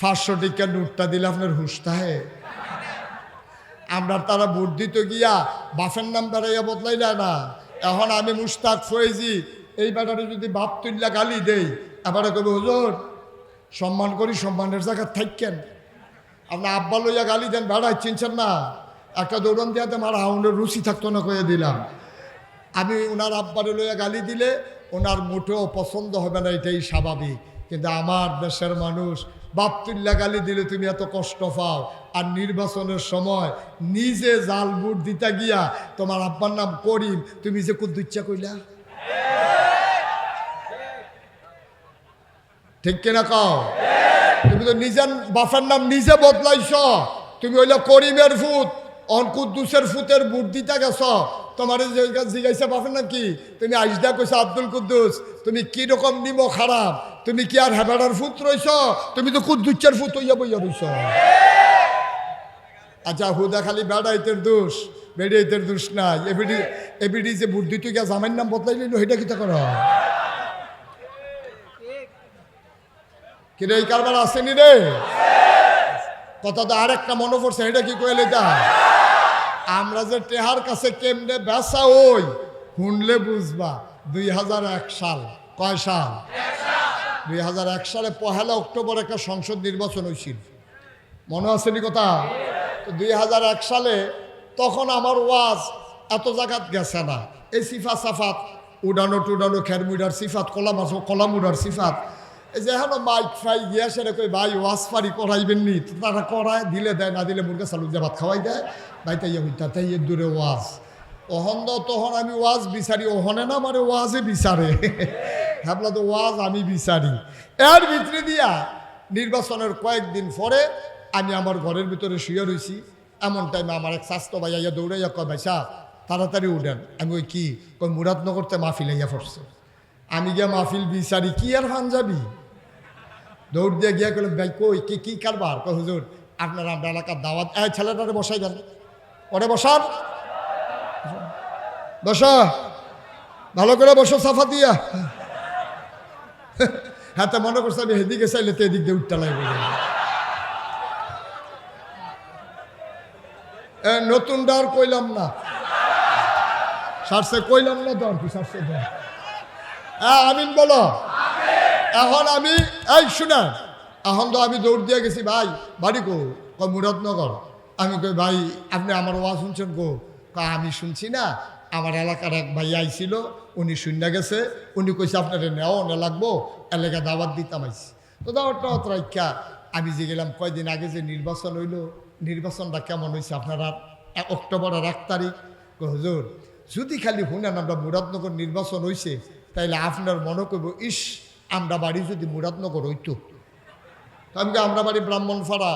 500 টিকা নোটটা দিলে আপনার হুশ থাকে? আমরা তারা ভোট দিত গিয়া বাফের নাম বেড়াইয়া বদলাইলা না। এখন আমি মুশতাক ফয়েজি এই ব্যাটারে যদি বাপ তুল্লা গালি দেই, এবারে কবে হুজুর সম্মান করি, সম্মানের জায়গা থাকেন। আপনার আব্বা লইয়া গালি দেন, বেড়াই চিনছেন না, একটা দৌড়ন দিয়াতে মারা হাউন্ডের রুচি থাকতো না কয়ে দিলাম। আমি ওনার আব্বারে লইয়া গালি দিলে ওনার মোটেও পছন্দ হবে না, এটাই স্বাভাবিক। কিন্তু আমার দেশের মানুষ বাপ তুল্লা গালি দিলে তুমি এত কষ্ট পাও, আর নির্বাচনের সময় নিজে জাল ভোট দিতে গিয়া তোমার আব্বার নাম করিম, তুমি যে কুদ্দুচ্ছা কইলা, ঠিক কিনা কও? তুমি তো নিজের বাপের নাম নিজে বদলাইছ। তুমি হইলে করিমের ফুত, অন কুদ্দুসের ফুতের ভোট দিতে গেছ। তোমার জিজ্ঞাসা বাপের নাম কি, তুমি আইসদা কইছ আব্দুল কুদ্দুস। তুমি কি রকম নিমো খারাপ, তুমি কি আর হেবাডার ফুত রইছ? তুমি তো কুদ্দুচ্চার ফুত হইয়া বইয়া রইছ। আচ্ছা হুদা খালি বেড়াইতের দোষ, বেড়াইতের দোষ নাই। এবিডি যে ভোট দিতে গিয়া জামাইয়ের নাম বদলাই নিল, সেটা কিতা কর? কিরে এই কারবার আসেনি রে? কথা তো আর একটা মনে পড়ছে, এটা কি কইলে যা আমরা যে টেহার কাছে কেমনে বেসা ওই শুনলে বুঝবা। 2001 সাল, কয় সাল? 2001 সালে 1 অক্টোবর একটা সংসদ নির্বাচন হয়েছিল, মনে আসেনি কথা? তো 2001 সালে তখন আমার ওয়াজ এত জায়গাত গেছে না। এই সিফা সাফাত উডানো টুডানো খেরমুডার সিফাত, কলামুডার সিফাত, এই যে এখন মাইক ফাই গিয়া সেটা কই ভাই ওয়াজ ফারি করাইবেন নি, তারা করায়, দিলে দেয়, না দিলে মুরগা চালু দিয়ে ভাত খাওয়াই দেয়। ভাই তাই হইতা তাই দূরে ওয়াজ ওহন তখন আমি ওয়াজ বিচারি, ওহনে না মানে ওয়াজে বিচারে। ভাবলা তো ওয়াজ আমি বিচারি। এর ভিতরে দিয়া নির্বাচনের কয়েকদিন পরে আমি আমার ঘরের ভিতরে শুয়ে রয়েছি। এমন টাইমে আমার এক স্বাস্থ্য ভাইয়া দৌড়াইয়া কয় ভাই সাহ তাড়াতাড়ি উঠেন। আমি ওই কি কই মুরাদনগরতে মাহফিল আইয়া পড়ছে। আমি গিয়া মাহফিল বিচারি, কি আর ফান যাবি, দৌড় দিয়ে গিয়া কইলাম ভাই কই কি কারবার? কই হুজুর আপনার আমরা এলাকার দাওয়াত। এই ছেলেটারে বসাই দেন, ওরে বসান, বসো ভালো করে বসো সাফা দিয়া। হ্যাঁ তো মনে করছে আমি এদিকে চাইলে তো এদিক দিয়ে উঠতে লাগবে। নতুন ডার কইলাম না, সারসে কইলাম না তো আর কি, সারসে দেয়। হ্যাঁ আমিন বলো। এখন আমি এই শুনে এখন তো আমি দৌড় দিয়ে গেছি, ভাই বাড়ি কো? কয় মুরাদনগর। আমি কই ভাই আপনি আমার ওয়াজ শুনছেন কো? আমি শুনছি না, আমার এলাকার এক ভাই আইছিল, উনি শুনে গেছে, উনি কইছে আপনার নেওয়া লাগবো, এলাকা দাওয়াত দিতাম আইছি। তো দাওয়াতটা অত রাখা আমি যে গেলাম। কয়দিন আগে যে নির্বাচন হইল, নির্বাচনটা কেমন হয়েছে আপনারা? অক্টোবরের 1 তারিখ। হুজুর যদি খালি শুনেন আমরা মুরাদনগর নির্বাচন হয়েছে, তাইলে আপনার মনে করব ইস আমরা বাড়ি যদি মুরাদনগর হইতো। আমি আমরা বাড়ি ব্রাহ্মণপাড়া,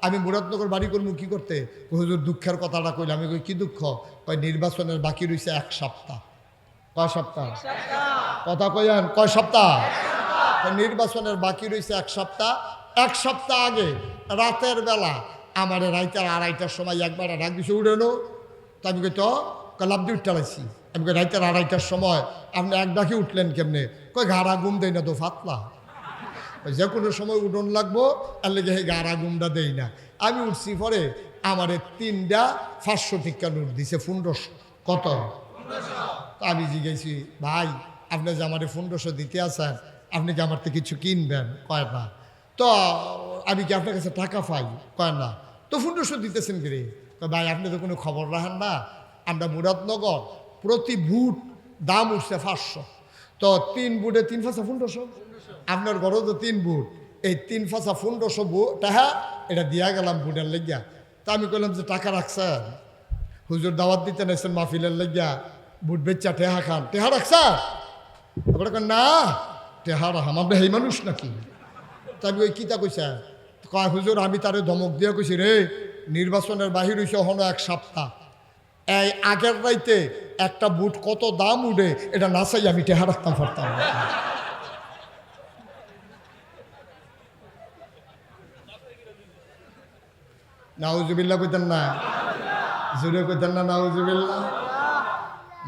আমি মুরাদনগর বাড়ি করবো কি করতে? হুজুর দুঃখের কথাটা কইলাম। আমি কই কি দুঃখ? কয় নির্বাচনের বাকি রয়েছে 1 সপ্তাহ। কয় সপ্তাহ? কথা কইয়ান কয় সপ্তাহ? নির্বাচনের বাকি রয়েছে 1 সপ্তাহ। 1 সপ্তাহ আগে রাতের বেলা আমার রাইতের 2:30টার সময় একবার ডাক দিছে উড়েনো। তো আমি কই তো লাভ দিয়ে উঠতে লাগছি। আমি কই রাইতের 2:30টার সময় আপনি এক ডাকে উঠলেন কেমনে? কই ঘাড়া ঘুম দেয় না তো ফাতলা, যে কোনো সময় উঠন লাগবো, আর লেগে সেই গাড়া গুমটা দেই না। আমি উঠছি পরে আমারে 3টা 500 টিকা নোট দিছে, 1500। কত? আমি জিজ্ঞেছি ভাই আপনি যে আমার 1500 দিতে আছেন, আপনি কি আমার থেকে কিছু কিনবেন? কয় না। তো আমি কি আপনার কাছে টাকা পাই? কয় না। তো 1500 দিতেছেন কি রে? তো ভাই আপনি তো কোনো খবর রাখেন না, আমরা মুরাদনগর প্রতি বুট দাম উঠছে 500। তো 3 বুটে 3 5 1500। আপনার ঘরও তো 3 বুট, এই 3 5 1500 টাকা এটা দিয়া গেলাম বুটের লেগিয়া। তা আমি কইলাম যে টাকা রাখছেন? হুজুর দাওয়াত দিতে নাইছেন মাহফিলের লেগিয়া, বুট বেচা টেহা খান, টেহা রাখছা? তারপরে না টেহা রাখাম, আমরা এই মানুষ নাকি? তা আমি ওই কিতা কইছা? কয় হুজুর আমি তারে ধমক দিয়া কইছি রে নির্বাচনের বাহির হইছে হনো 1 সপ্তাহ, এই আগের রাইতে একটা বুট কত দাম উঠে এটা না চাই আমি টেহা রাখতাম পারতাম না। নাউজুবিল্লাহ কইতেন না? জুড়ে কইতেন না নাউজুবিল্লাহ?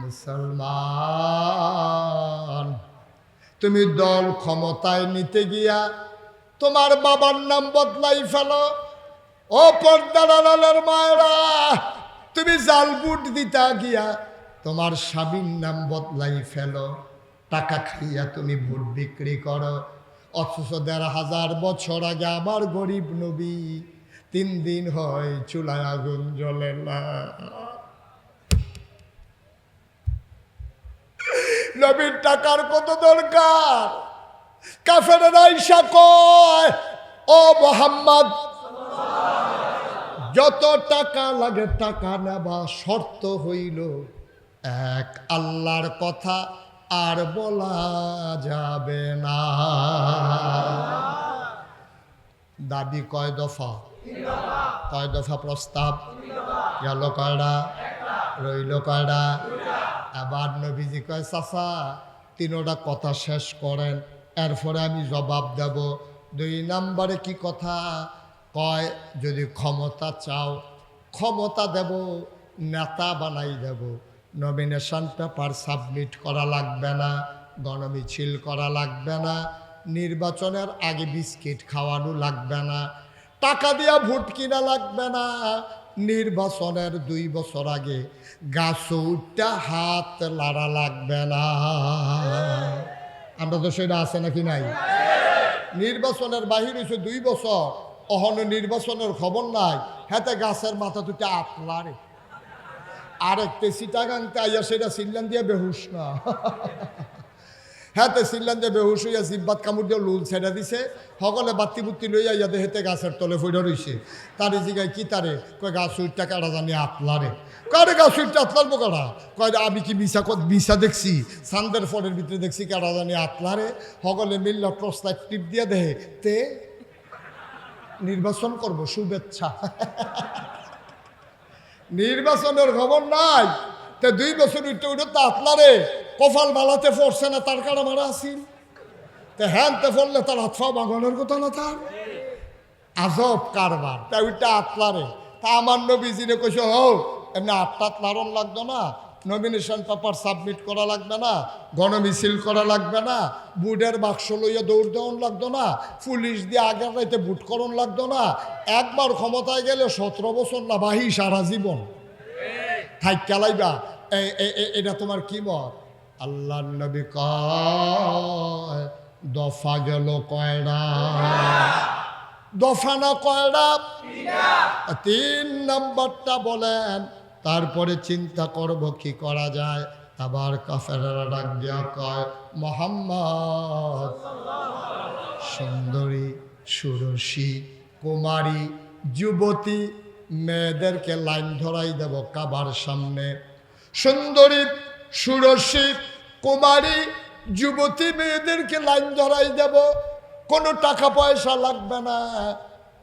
মুসলমান তুমি দল ক্ষমতায় নিতে গিয়া তোমার বাবার নাম বদলাই ফেলো। ও পর্দার আড়ালের মায়েরা, তুমি জাল বুট দিতা গিয়া তোমার স্বামীর নাম বদলাই ফেলো, টাকা খাইয়া তুমি বুট বিক্রি করো। অথচ ১,৫০০ বছর আগে আমার গরিব নবী ৩ দিন হয় চুলায় আগুন জ্বলে না। নবীর টাকার কত দরকার। কাফেরেরা আইসা কয়, ও মুহাম্মদ, যত টাকা লাগে টাকা নেবা, শর্ত হইল এক, আল্লাহর কথা আর বলা যাবে না। দাবি কয় দফা? কয় দফা প্রস্তাব? গেল কয়টা? রইল কয়টা? আবার নবীজি কয়, চাচা তিনোটা কথা শেষ করেন, এরপরে আমি জবাব দেব। ২ নম্বরে কি কথা? কয় যদি ক্ষমতা চাও ক্ষমতা দেব, নেতা বানাই দেব, নমিনেশন পেপার সাবমিট করা লাগবে না, গণমিছিল করা লাগবে না, নির্বাচনের আগে বিস্কিট খাওয়ানো লাগবে না, টাকা দিয়া ভোট কিনা লাগবে না, নির্বাচনের ২ বছর আগে গাছে উঠটা হাত লাড়া লাগবে না। আমরা তো সেটা আছে নাকি নাই? নির্বাচনের বাহির হয়েছে ২ বছর, অহন নির্বাচনের খবর নাই, হাতে গাছের মাথা দুটা আতলারে। আরেকটা সিটাগাংতে আইয়া সেটা সিল্লান দিয়ে বেহুশ না, হাতে সিল্লান দিয়ে বেহুশ হইয়া জিব্বাত কামড় দিয়ে লুল ছেড়ে দিছে, সকলে বাত্তি বুত্তি লইয়া ইয়াতে হেতে গাছের তলে ফুটে রইছে। তারে জিগায় কি তারে? কয় গাছ উইটটা কাটা জানি আতলারে। কারে গাছ উইটটা আতলারবো কারা? কয় আমি কি মিশা দেখছি, সান্দের ফলের ভিতরে দেখছি কাটা জানি আতলারে। সকলে মিল্লা প্রস্তাব টিপ দিয়ে দেহে তে নির্বাচন করব, শুভেচ্ছা। নির্বাচনের খবর নাই, তে ২ বছর উঠতে উঠে তো আতলারে কপাল বালাতে পড়ছে না, তার কাটা মারা আসিল। তে হ্যানতে পড়লে তার হাত পা বাগানোর কথা না, তার আজব কারবার। তা ওইটা আতলারে। তা আমার নবীজিরে কইছে, হো এমনি আটটাত লারণ লাগতো না, নমিনেশন পেপার সাবমিট করা লাগবে না, গণমিছিল করা লাগবে না, বুটের বাক্স লইয়া দৌড় দেওয়ান লাগতো না, পুলিশ দিয়ে আগের রাইতে বুট করণ লাগতো না, একবার ক্ষমতায় গেলে ১৭ বছর না বাহি সারা জীবন থাইক চালাইবা। এটা তোমার কি মত? আল্লাহ নবী কয়, দফা গেল কয়টা? দফা না কয়টা? ৩ নম্বরটা বলেন, তারপরে চিন্তা করব কি করা যায়। আবার কাফেরেরা ডাক দিয়া কয়, মুহাম্মদ সুন্দরী সুরসী কুমারী যুবতী মেয়েদেরকে লাইন ধরাই দেব কাবার সামনে। সুন্দরী সুরসী কুমারী যুবতী মেয়েদেরকে লাইন ধরাই দেব, কোনো টাকা পয়সা লাগবে না,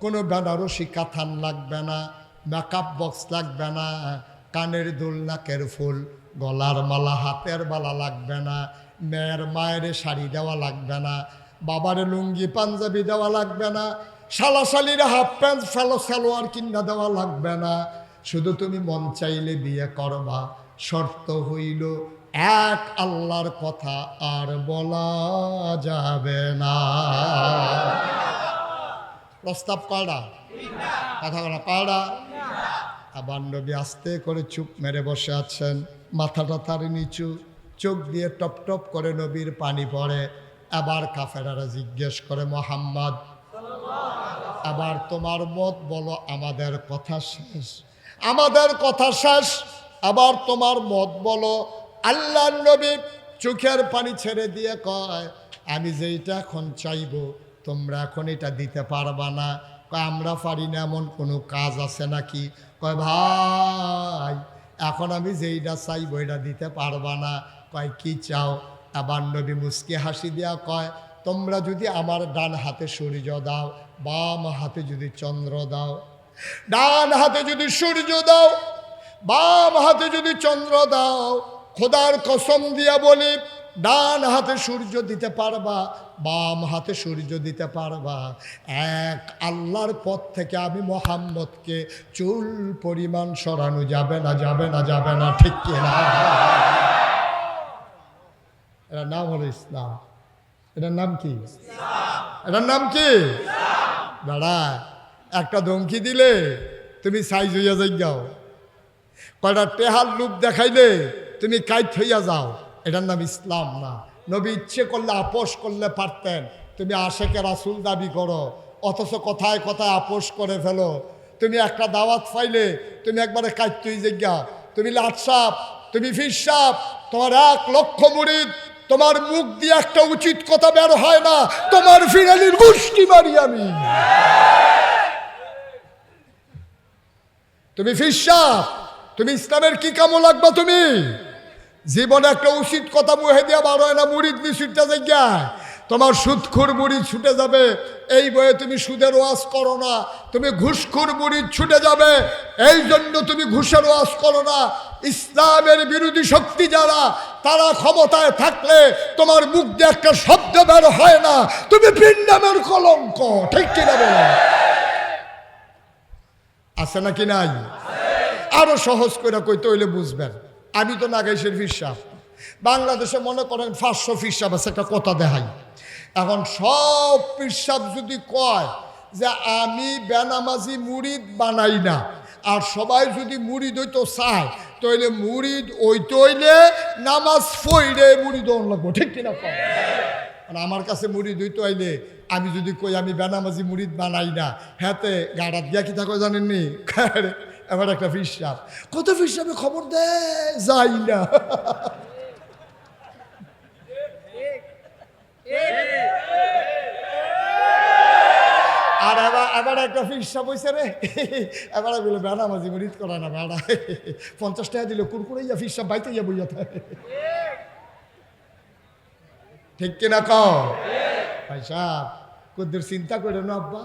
কোনো বেনারসি কাথান লাগবে না, মেকআপ বক্স লাগবে না, কানের দুল নাকের ফুল গলার মালা হাতের বালা লাগবে না, মেয়ের মায়ের শাড়ি দেওয়া লাগবে না, বাবার লুঙ্গি পাঞ্জাবি দেওয়া লাগবে না, শালাশালির হাফ প্যান্ট সালোয়ার কিনা দেওয়া লাগবে না। শুধু তুমি মন চাইলে বিয়ে করবা, শর্ত হইল এক, আল্লাহর কথা আর বলা যাবে না। প্রস্তাব কয়টা? কথা বলা কয়টা? আবার নবী আস্তে করে চুপ মেরে বসে আছেন, মাথাটা তার নিচু, চোখ দিয়ে টপ টপ করে নবীর পানি পড়ে। আবার কাফেরারা জিজ্ঞেস করে, মুহাম্মদ আবার তোমার মত বলো, আমাদের কথা শেষ, আমাদের কথা শেষ, আবার তোমার মত বলো। আল্লাহ নবী চোখের পানি ছেড়ে দিয়ে কয়, আমি যেইটা এখন চাইব তোমরা এখন এটা দিতে পারবা না। কয় আমরা পারি না, এমন কোনো কাজ আছে নাকি? কয় ভাই এখন আমি যেইটা চাইব এটা দিতে পারবা না। কয় কি চাও? আবার নবী মুস্কি হাসি দিয়া কয়, তোমরা যদি আমার ডান হাতে সূর্য দাও, বাম হাতে যদি চন্দ্র দাও, ডান হাতে যদি সূর্য দাও, বাম হাতে যদি চন্দ্র দাও, খোদার কসম দিয়া বলি ডান হাতে সূর্য দিতে পারবা, বাম হাতে সূর্য দিতে পারবা, এক আল্লাহর পথ থেকে আমি মুহাম্মদকে চুল পরিমাণ সরানো যাবে না, যাবে না, যাবে না, ঠিক কিনা? এটার নাম হলো ইসলাম। এটার নাম কি? এটার নাম কি? দাঁড়া, একটা ধমকি দিলে তুমি সাইজ হইয়া যাই যাও, কয়টা টেহার লুপ দেখাইলে তুমি কাইট হইয়া যাও। এটার নাম ইসলাম না। নবী ইচ্ছে করলে আপোষ করলে পারতেন। তুমি আশেকে রাসূল দাবি করো, অথচ কথায় কথায় আপোষ করে ফেলো। তুমি একটা দাওয়াত পাইলে তুমি একবারে কাইটই জিজ্ঞা। তুমি লাট সাপ, তুমি ফির সাপ, তোমার 1,00,000 মুরিদ, তোমার মুখ দিয়ে একটা উচিত কথা বের হয় না, তোমার ফিরালির গুষ্টি মারি আমি। তুমি ফির সাপ, তুমি ইসলামের কি কামো লাগবা? তুমি জীবনে একটা উচিত কথা মুহে দিয়া বার হয় না, মুরিদ নিশুটটা জায়গায় তোমার সুদখোর মুরিদ ছুটে যাবে। এই বয়ে তুমি সুদের ওয়াজ করো না, তুমি ঘুষখোর মুরিদ ছুটে যাবে। এই জন্য তুমি ঘুষের ওয়াজ করো না। ইসলামের বিরোধী শক্তি যারা, তারা ক্ষমতায় থাকলে তোমার মুখ দিয়ে একটা শব্দ বের হয় না, তুমি পিণ্ডামের কলঙ্ক। ঠিক কিনা বলো? আছে নাকি নাই? আরো সহজ করে কইতে হইলে বুঝবেন। আমি তো নাগাইশের ফিরসাব, বাংলাদেশে মনে করেন 500 ফিরসাব আছে, একটা কথা দেখাই। এখন সব ফিরসাব যদি কয় যে আমি বেনামাজি মুরিদ বানাই না, আর সবাই যদি মুরিদ হইতো চায়, তাইলে মুরিদ হইতে হইলে নামাজ পড়ে মুরিদ হন লাগবো। ঠিক কিনা কয়? আমার কাছে মুরিদ হইতে হইলে আমি যদি কই আমি বেনামাজি মুরিদ বানাই না, হ্যাঁতে গাড়াত দিয়া কি থাকো জানেননি? এবার একটা ফিরসাব, কত ফিরসাবে খবর দেয় যাই না। আর এবার একটা ফিরসাব হয়েছে রে, এবার বলে বেনামাজি মুরিদ করা না বেড়া, 50 টাকা দিলে কুরকুরাইয়া ফিরসাব বাইতে ইয়া বইয়া থাকে। ঠিক কিনা কও? ভাই সাহেব কদ্দুর চিন্তা করেন আব্বা,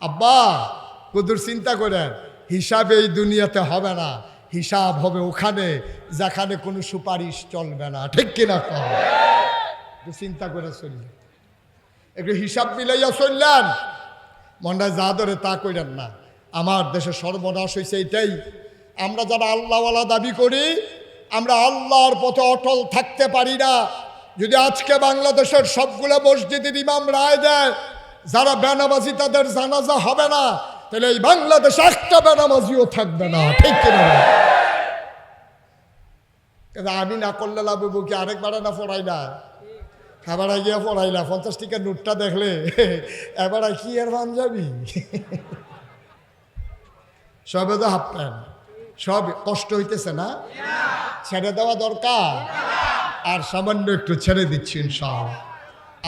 আব্বা কদ্দুর চিন্তা করেন। হিসাব এই দুনিয়াতে হবে না, হিসাব হবে ওখানে যেখানে কোনো সুপারিশ চলবে না। ঠিক কিনা কও? একটু চিন্তা করে চললেন, একটু হিসাব মিলাইয়া চললেন, মনটা যা ধরে তা করেন না। আমার দেশে সর্বনাশ হয়েছে এটাই, আমরা যারা আল্লাহওয়ালা দাবি করি, আমরা আল্লাহর পথে অটল থাকতে পারি না। যদি আজকে বাংলাদেশের সবগুলো মসজিদের ইমাম রায় দেয় যারা বেনামাজি তাদের জানাজা হবে না, তাহলে এই বাংলাদেশে একটা বেনামাজিও থাকবে না। ঠিক কিনা? আমি না করলে লাভ কি আরেকবার না পড়াই না, এবার গিয়া পড়াইলা 50 টাকার নোটটা দেখলে এবার কি আর পাঞ্জাবি, সবে তো হাফ প্যান্ট, সব কষ্ট হইতেছে না? ছেড়ে দেওয়া দরকার, আর সামান্য একটু ছেড়ে দিচ্ছি ইনশাআল্লাহ।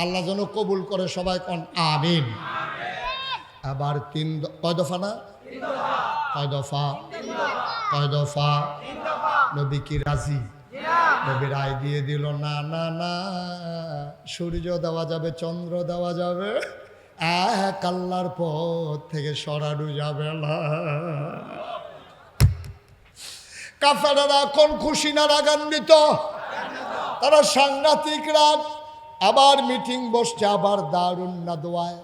আল্লাহ যেন কবুল করে, সবাই কোন আমিন। আবার কয় দফা না? কয় দফা? কয় দফা? নবী কি রাজি? নবী রায় দিয়ে দিল, না না না, সূর্য দেওয়া যাবে, চন্দ্র দেওয়া যাবে, এক আল্লাহর পথ থেকে সরানো যাবে না। কাফেররা কোন খুশি না রাগান্বিত, তারা সাংঘাতিক রাগ। আবার মিটিং বসছে, আবার দারুন নাদওয়ায়,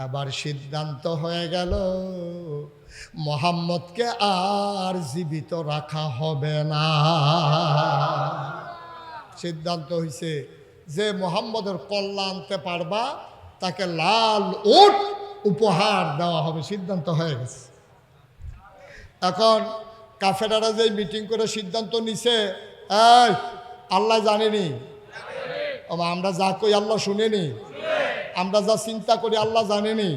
আবার সিদ্ধান্ত হয়ে গেল মুহাম্মদকে আর জীবিত রাখা হবে না। সিদ্ধান্ত হয়েছে যে মুহাম্মদের কল্যাণ আনতে পারবা তাকে লাল উট উপহার দেওয়া হবে। সিদ্ধান্ত হয়ে গেছে। এখন কাফেররা যে মিটিং করে সিদ্ধান্ত নিছে, এই আল্লাহ জানেনি, আমরা যা কই আল্লাহ শুনেনি, আমরা যা চিন্তা করি আল্লাহ জানেনি,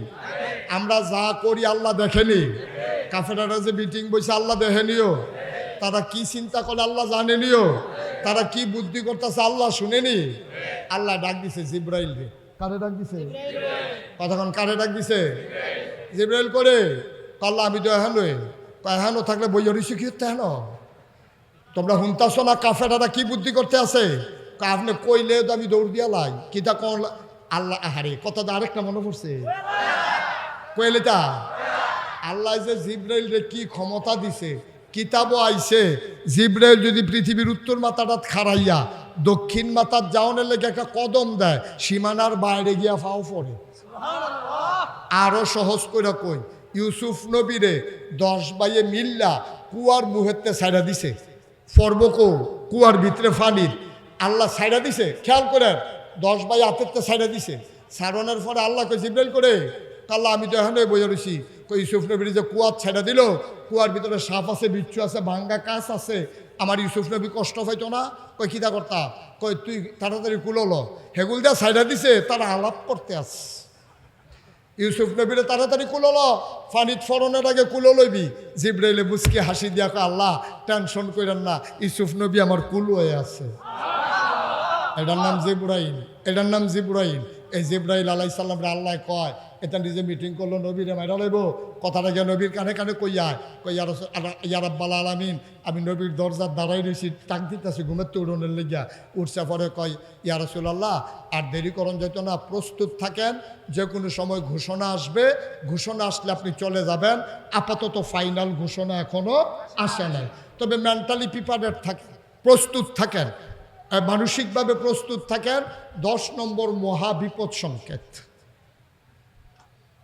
আমরা যা করি আল্লাহ দেখেনি। কাফেররা যে মিটিং বসে আল্লাহ দেখেনিও, তারা কি চিন্তা করে আল্লাহ জানেনিও, তারা কি বুদ্ধি করতেছে আল্লাহ শুনেনি। আল্লাহ ডাক দিছে জিব্রাইল রে। কারে ডাক দিছে? কতক্ষণ কারে ডাক দিছে? জিব্রাইল করে আল্লাহ আমি তো এহানো থাকলে বইয়া রইছি কি হতে হেন, তোমরা শুনতাছ না কাফেররা কি বুদ্ধি করতে আছে? আপনি কইলে তো আমি দৌড় দিয়া লাই কিতা কোন আল্লাহ। আহারে কথা তো আরেকটা মনে পড়ছে, কইলে তা আল্লাহ যে জিব্রাইল রে কি ক্ষমতা দিছে। কিতাবও আইছে জিব্রাইল যদি পৃথিবীর উত্তর মাথাটা খাড়াইয়া দক্ষিণ মাথার যাওয়ানের লেগে একটা কদম দেয়, সীমানার বাইরে গিয়া ফাও পড়ে। আরো সহজ করে কই, ইউসুফ নবীরে 10 ভাইয়ে মিল্লা কুয়ার মুহেতে ছাইড়া দিছে, ফর্বকো কুয়ার ভিতরে ফানির আল্লাহ ছাইড়া দিছে। খেয়াল করেন, 10 ভাই হাতেরতে ছাইড়া দিছে, ছাড়নের পরে আল্লাহ কই জিব্রাইল করে আল্লাহ আমি তো এখানে বইয়া রয়েছি কই ইউসুফ নবীর যে কুয়ার ছেড়ে দিল, কুয়ার ভিতরে সাপ আছে, বিচ্ছু আছে, ভাঙ্গা কাছ আছে, আমার ইউসুফ নবী কষ্ট পাইতো না? কই কিতা করতা? কই তুই তাড়াতাড়ি কুলোলো। হেগুল দিয়া ছাইড়া দিছে, তারা আলাপ করতে আস। ইউসুফ নবীরে তাড়াতাড়ি কুলোলো, ফানিত ফরনের আগে কুলো লইবি। জিব্রাইলে মুচকি হাসি দিয়া কয় আল্লাহ টেনশন করেন না, ইউসুফ নবী আমার কুলো হয়ে আছে। এটার নাম জিব্রাইল, এটার নাম জিব্রাইল। এই জিব্রাইল আলাইহিস সালাম রে আল্লাহ কয় এটা নিজে মিটিং করলো, নবীরে মাইরা লইব। কথাটা গিয়ে নবীর কানে কানে কইয়া কই ইয়া রাব্বাল আলামিন, আমি নবীর দরজার দাঁড়াই রয়েছি, টাক দিতেছি ঘুমের তো উড়নের লেগিয়া। উঠছে পরে কয় ইয়া রাসূলুল্লাহ আর দেরি করন যেত না, প্রস্তুত থাকেন, যে কোনো সময় ঘোষণা আসবে, ঘোষণা আসলে আপনি চলে যাবেন। আপাতত ফাইনাল ঘোষণা এখনো আসে নাই, তবে মেন্টালি প্রিপারেড থাকেন, প্রস্তুত থাকেন, মানসিকভাবে প্রস্তুত থাকেন। 10 নম্বর মহাবিপদ সংকেত।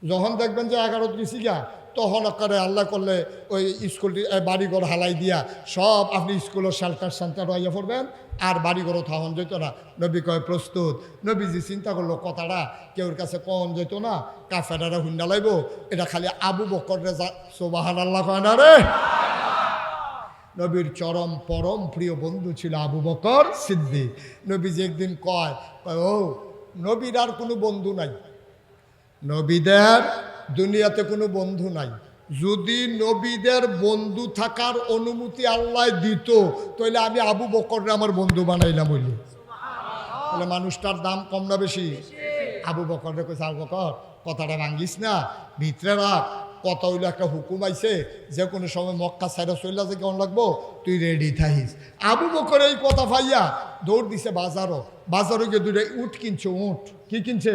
যখন দেখবেন যে 11:30 গা, তখন আকারে আল্লাহ করলে ওই স্কুলটি বাড়িঘর হালাই দিয়া সব আপনি স্কুলের শেল্টার সেন্টার হইয়া পড়বেন, আর বাড়িঘরও থাহন যেত না। নবী কয় প্রস্তুত। নবীজি চিন্তা করলো কথাটা কেউর কাছে কন যেত না, কাফেরারা হুন্ডা লাইব, এটা খালি আবু বকরে সুবহানাল্লাহ কয় না রে। নবীর চরম পরম প্রিয় বন্ধু ছিল আবু বকর সিদ্দিক। নবীজি একদিন কয় ও নবীর আর কোনো বন্ধু নাই, নবীদের দুনিয়াতে কোনো বন্ধু নাই। যদি নবীদের বন্ধু থাকার অনুমতি আল্লাহ দিত, তাহলে আমি আবু বকররে আমার বন্ধু বানাইলাম বলি। তাহলে মানুষটার দাম কম না বেশি? আবু বকররে কইছে আবু বকর কথাটা ভাঙ্গিস না, ভিতরে রাখ। কথা হইলো একটা হুকুম আইছে, যে কোনো সময় মক্কা সাইরা চলে যে কেমন লাগবো, তুই রেডি থাকিস। আবু বকর এই কথা পাইয়া দৌড় দিছে বাজারও। বাজারও গিয়ে দুটো উট কিনছে। উট কি কিনছে?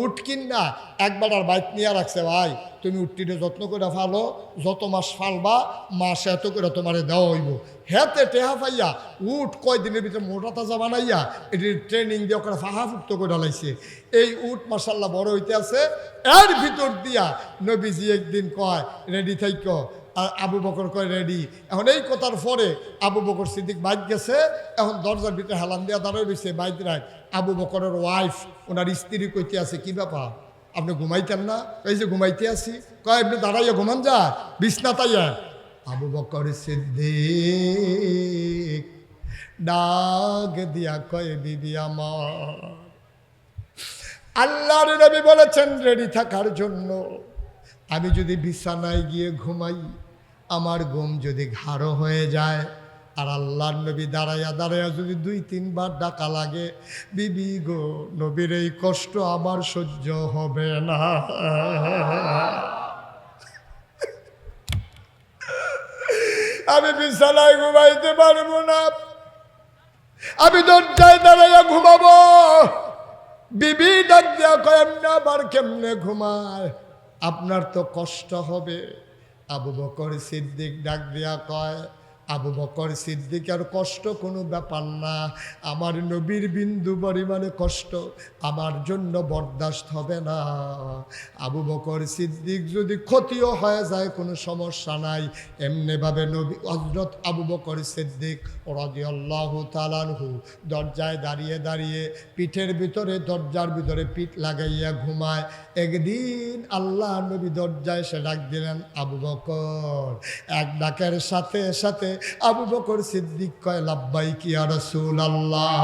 উট কিন না একবার আর বাইক নিয়ে রাখছে, ভাই তুমি উটটিরে যত্ন করে ফালো, যত মাস ফালবা মাস এত করে তোমারে দেওয়া হইব। হেতে টেহা পাইয়া উট কয়দিনের ভিতরে মোটা তাজা বানাইয়া এটি ট্রেনিং দিয়ে ওখানে ফাহাফুক্ত করে লাইছে। এই উট মাশাল্লাহ বড় হইতে আছে। এর ভিতর দিয়া নবীজি একদিন কয় রেডি থাইক, আর আবু বকর কয় রেডি। এখন এই কথার পরে আবু বকর সিদ্দিক বাইক গেছে, এখন দরজার ভিতরে হেলান দিয়া দাঁড়ায় রয়েছে বাইক রায়। আবু বকরের ওয়াইফ ওনার স্ত্রী কইতে আছে কি ব্যাপার আপনি ঘুমাইতেন না? এই যে ঘুমাইতে আসি। কয় আপনি দাঁড়াইয়া ঘুমান যা বিছনা তাইয়া। আবু বকর সিদ্দিক ডাক দিয়া কয় বিবি আমার, আল্লাহর নবী বলেছেন রেডি থাকার জন্য। আমি যদি বিছানায় গিয়ে ঘুমাই, আমার ঘুম যদি ঘাড়ো হয়ে যায়, আর আল্লাহর নবী দাঁড়াইয়া দাঁড়াইয়া যদি 2-3 বার ডাকা লাগে, বিবি গো নবীর এই কষ্ট আমার সহ্য হবে না। আমি বিছানায় ঘুমাইতে পারবো না, আমি দরজায় দাঁড়াইয়া ঘুমাবো। বিবি ডাক দিয়া কয় এমনি আবার কেমনে ঘুমায়, আপনার তো কষ্ট হবে। আবু বকর সিদ্দিক ডাক দিয়া কয় আবু বকর সিদ্দিকের কষ্ট কোনো ব্যাপার না, আমার নবীর বিন্দু পরিমাণে কষ্ট আমার জন্য বরদাস্ত হবে না। আবু বকর সিদ্দিক যদি ক্ষতিও হয়ে যায় কোনো সমস্যা নাই। এমনিভাবে নবী হযরত আবু বকর সিদ্দিক রাদিয়াল্লাহু তাআলা আনহু দরজায় দাঁড়িয়ে দাঁড়িয়ে পিঠের ভিতরে দরজার ভিতরে পিঠ লাগাইয়া ঘুমায়। একদিন আল্লাহ নবী দরজায় এসে ডাক দিলেন আবু বকর। এক ডাকের সাথে সাথে আবু বকর সিদ্দিক কয় লাব্বাইক ইয়া রাসূলুল্লাহ।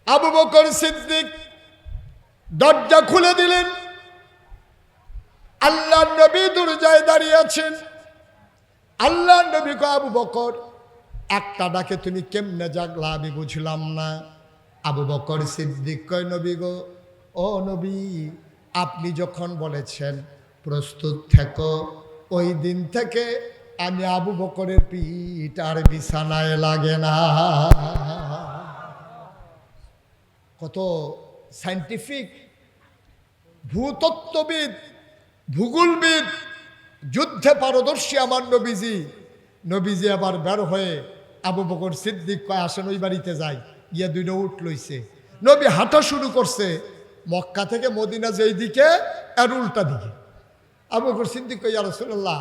আবু বকর সিদ্দিক দরজা খুলে দিলেন। আল্লাহ নবী দরজায় দাঁড়িয়ে আছেন। আল্লাহ নবী কয় আবু বকর একটা ডাকে তুমি কেমনে জাগলা আমি বুঝলাম না। আবু বকর সিদ্দিক কয় নবী গো, ও নবী আপনি যখন বলেছেন প্রস্তুত থেকো, ওই দিন থেকে আমি আবু বকরের পিঠ আর বিছানায় লাগে না। কত সায়েন্টিফিক, ভূতত্ত্ববিদ, ভূগোলবিদ, যুদ্ধে পারদর্শী আমার নবীজি। নবীজি আবার বের হয়ে আবু বকর সিদ্দিক কয় আসেন ওই বাড়িতে যাই। গিয়া 2টা উট লইছে। নবী হাঁটা শুরু করছে মক্কা থেকে মদিনা যেই দিকে আর উল্টা দিকে। আবু বকর সিদ্দিক কয় ইয়া রাসূলুল্লাহ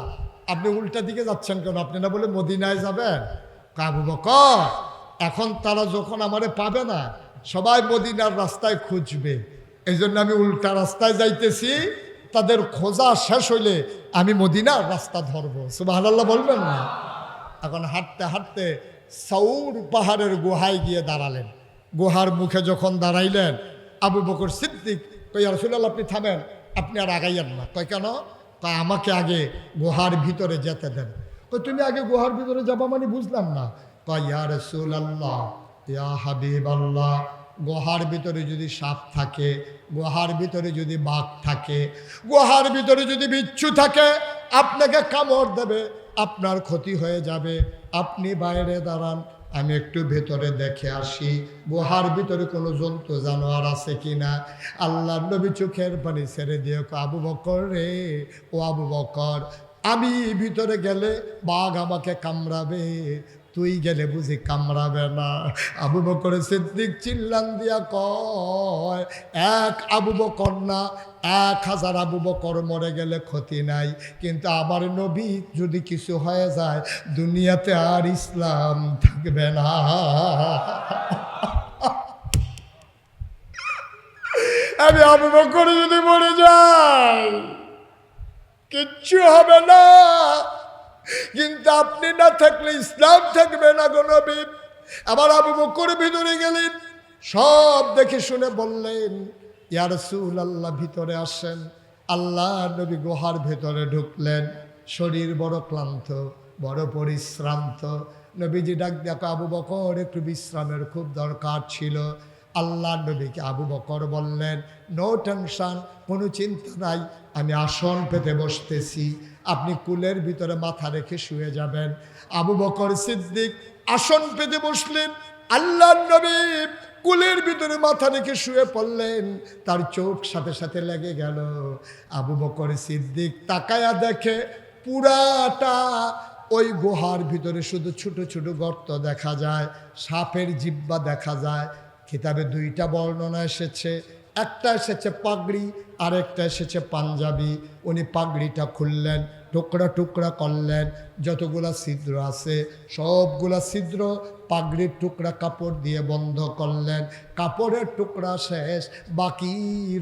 আপনি উল্টা দিকে যাচ্ছেন কেন? আপনি না বলে মদিনায় যাবেন? আবু বকর এখন তারা যখন আমারে পাবে না, সবাই মদিনার রাস্তায় খুঁজবে। এই জন্য আমি উল্টা রাস্তায় যাইতেছি, তাদের খোঁজা শেষ হইলে আমি মদিনার রাস্তা ধরবো। সুবহানাল্লাহ বলবেন না? এখন হাঁটতে হাঁটতে সাউর পাহাড়ের গুহায় গিয়ে দাঁড়ালেন। গুহার মুখে যখন দাঁড়াইলেন, আবু বকর সিদ্দিক কই, ইয়া রাসূলুল্লাহ আপনি থামেন, আপনি আর আগাইয়েন না। কয় কেন? কয় আমাকে আগে গুহার ভিতরে যেতে দেন। কই তুমি আগে গুহার ভিতরে যাবা মানে বুঝলাম না। কয় ইয়া রাসূলুল্লাহ, ইয়া হাবিবাল্লাহ, গুহার ভিতরে যদি সাপ থাকে, গুহার ভিতরে যদি বাঘ থাকে, গুহার ভিতরে যদি বিচ্ছু থাকে, আপনাকে কামড় দেবে, আপনার ক্ষতি হয়ে যাবে। আপনি বাইরে দাঁড়ান, আমি একটু ভেতরে দেখে আসি গুহার ভিতরে কোনো জন্তু জানোয়ার আছে কিনা। আল্লাহর নবী চোখের পানি ছেড়ে দিয়ে আবু বকর রে, ও আবু বকর, আমি ভিতরে গেলে বাঘ আমাকে কামড়াবে, তুই গেলে বুঝি কামড়াবে না? আবু বকর সিদ্দিক চিল্লান দিয়া কয়, এক আবু বকর না, 1000 আবু বকর মরে গেলে ক্ষতি নাই, কিন্তু আমার নবী যদি কিছু হয়ে যায়, দুনিয়াতে আর ইসলাম থাকবে না। আমি আবু বকর যদি মরে যাই কিচ্ছু হবে না, কিন্তু আপনি না থাকলে ইসলাম থাকবে না গো নবী। আবার আবু বকর ভিতরে গেলেন, সব দেখে শুনে বললেন, ইয়া রাসূলুল্লাহ ভিতরে আসেন। আল্লাহ নবী গুহার ভেতরে ঢুকলেন, শরীর বড় ক্লান্ত, বড় পরিশ্রান্ত। নবীজি ডাক দেখো, আবু বকর একটু বিশ্রামের খুব দরকার ছিল। আল্লাহ নবীকে আবু বকর বললেন, নো টেনশন, কোনো চিন্তা নাই, আমি আসন পেতে বসতেছি, আপনি কুলের ভিতরে মাথা রেখে শুয়ে যাবেন। আবু বকর সিদ্দিক আসন পেতে বসলেন, আল্লাহ নবী কুলের ভিতরে মাথা রেখে শুয়ে পড়লেন। তার চোখ সাথে সাথে লেগে গেল। আবু বকর সিদ্দিক তাকায়া দেখে পুরাটা ওই গুহার ভিতরে শুধু ছোট ছোট গর্ত দেখা যায়, সাপের জিহ্বা দেখা যায়। কিতাবে 2টা বর্ণনা এসেছে, একটা এসেছে পাগড়ি, আর একটা এসেছে পাঞ্জাবি। উনি পাগড়িটা খুললেন, টুকরা টুকরা করলেন, যতগুলা ছিদ্র আছে সবগুলা ছিদ্র পাগড়ির টুকরা কাপড় দিয়ে বন্ধ করলেন। কাপড়ের টুকরা শেষ, বাকি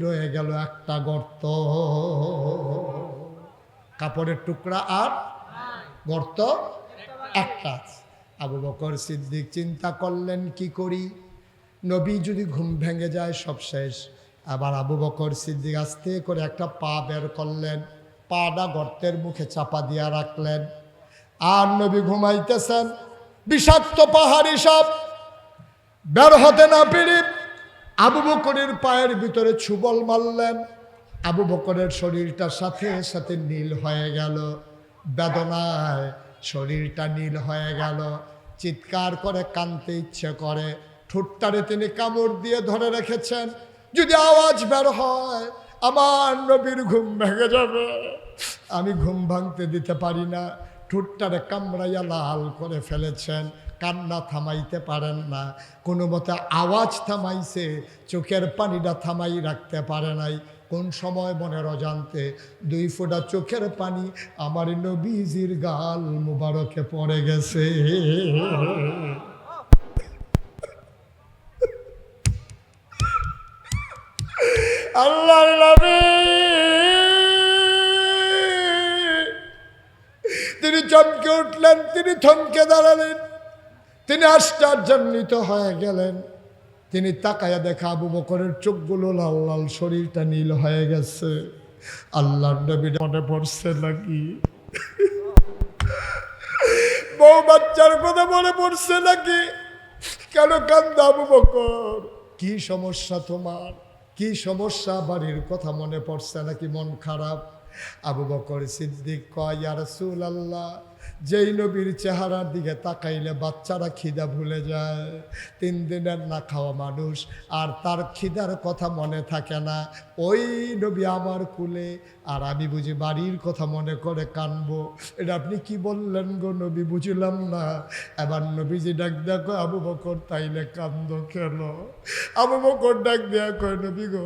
রয়ে গেল একটা গর্ত। কাপড়ের টুকরা আর গর্ত একটা। আবু বকর সিদ্দিক চিন্তা করলেন, কি করি? নবী যদি ঘুম ভেঙে যায় সব শেষ। আবার আবু বকর সিদ্দিক আস্তে করে একটা পা বের করলেন, পাটা গর্তের মুখে চাপা দিয়া রাখলেন। আর নবী ঘুমাইতেছেন, বিষাক্ত পাহাড়ি সাপ বের হতে না পেরে আবু বকরের পায়ের ভিতরে ছুবল মারলেন। আবু বকরের শরীরটার সাথে সাথে নীল হয়ে গেল, বেদনায় শরীরটা নীল হয়ে গেল। চিৎকার করে কাঁদতে ইচ্ছে করে, ঠোঁটটারে তিনি কামড় দিয়ে ধরে রেখেছেন, যদি আওয়াজ বের হয় আমার নবীর ঘুম ভেঙে যাবে। আমি ঘুম ভাঙতে দিতে পারি না। ঠোঁটটারে কামড়াইয়া লাল করে ফেলেছেন, কান্না থামাইতে পারেন না। কোনো মতে আওয়াজ থামাইছে, চোখের পানিটা থামাই রাখতে পারে নাই। কোন সময় মনের অজান্তে 2 ফোঁটা চোখের পানি আমার নবীজির গাল মুবারকে পড়ে গেছে। আল্লাহর নবী তিনি চমকে উঠলেন, তিনি থমকে দাঁড়ালেন, তিনি আশ্চর্যান্বিত হয়ে গেলেন। তিনি তাকায়া দেখা আবু বকরের চোখগুলো লাল লাল, শরীরটা নীল হয়ে গেছে। আল্লাহর নবী মনে পড়ছে নাকি? বউ বাচ্চার কথা মনে পড়ছে নাকি? কেন কান্দা আবু বকর? কি সমস্যা তোমার? কি সমস্যা? বাড়ির কথা মনে পড়ছে নাকি? মন খারাপ? আবু বকর সিদ্দিক কয়, ইয়া রাসূলুল্লাহ, যেই নবীর চেহারার দিকে তাকাইলে বাচ্চারা খিদা ভুলে যায়। 3 দিনের না খাওয়া মানুষ, আর তার খিদার কথা মনে থাকে না। ওই নবী আমার কুলে, আর আমি বুঝি বাড়ির কথা মনে করে কানবো। এটা আপনি কি বললেন গো নবী? বুঝলাম না। এবার নবীজি ডাক দেয়া কয়, আবু বকর তাইলে কান্দ কেন? আবু বকর ডাক দেয়া কয়, নবী গো,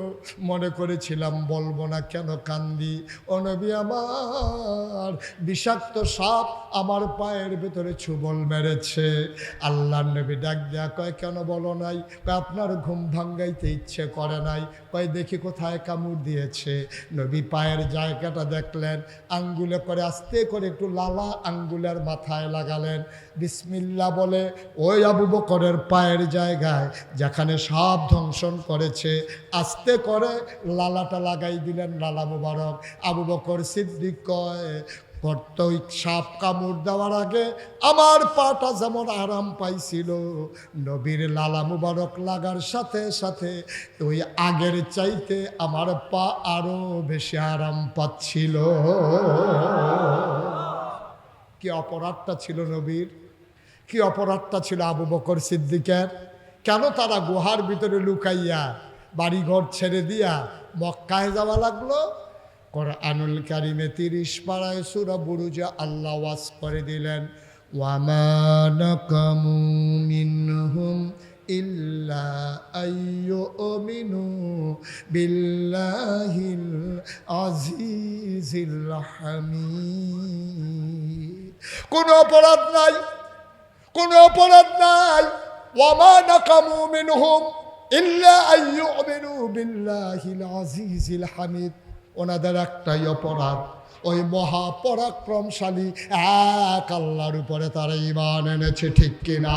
মনে করেছিলাম বলবো না, কেন কান্দি? ও নবী আমার, বিষাক্ত সাপ আমার পায়ের ভেতরে ছুবল মেরেছে। আল্লাহর নবী ডাক দেয়া কয়, কেন বলো নাই? কয়, আপনার ঘুম ভাঙ্গাইতে ইচ্ছে করে নাই। কয়, দেখি কোথায় কামড় দিয়েছে। নবী পায়ের জায়গাটা দেখলেন, আঙ্গুলে করে আস্তে করে একটু লালা আঙ্গুলের মাথায় লাগালেন। বিসমিল্লাহ বলে ওই আবু বকরের পায়ের জায়গায় যেখানে সাপ দংশন করেছে আস্তে করে লালাটা লাগাই দিলেন, লালা মুবারক। আবু বকর সিদ্দিক কয়, ওই সাপ কামড় দেওয়ার আগে আমার পাটা যেমন আরাম পাইছিল, নবীর লালা মুবারক লাগার সাথে সাথে ওই আগের চাইতে আমার পা আরো বেশি আরাম পাচ্ছিল। কি অপরাধটা ছিল নবীর, কি অপরাধটা ছিল আবু বকর সিদ্দিকের? কেন তারা গুহার ভিতরে লুকাইয়া বাড়িঘর ছেড়ে দিয়া মক্কায় যাওয়া লাগলো? কোরআনুল কারিমে 30 পারায় সূরা বুরুজে আল্লাহ ওয়াজ করে দিলেন, ওয়ামা নাকামু মিনহুম ইল্লা আইয়ুমিনু বিল্লাহিল আজিজিল হামিদ। কোনো অপরাধ নাই, কোনো অপরাধ নাই। ওয়ামা নাকামু মিনহুম ইল্লা আইয়ুমিনু বিল্লাহিল আজিজিল হামিদ। ওনাদের একটাই অপরাধ, ওই মহাপরাক্রমশালী এক আল্লাহর উপরে তারা ঈমান এনেছে, ঠিক কিনা?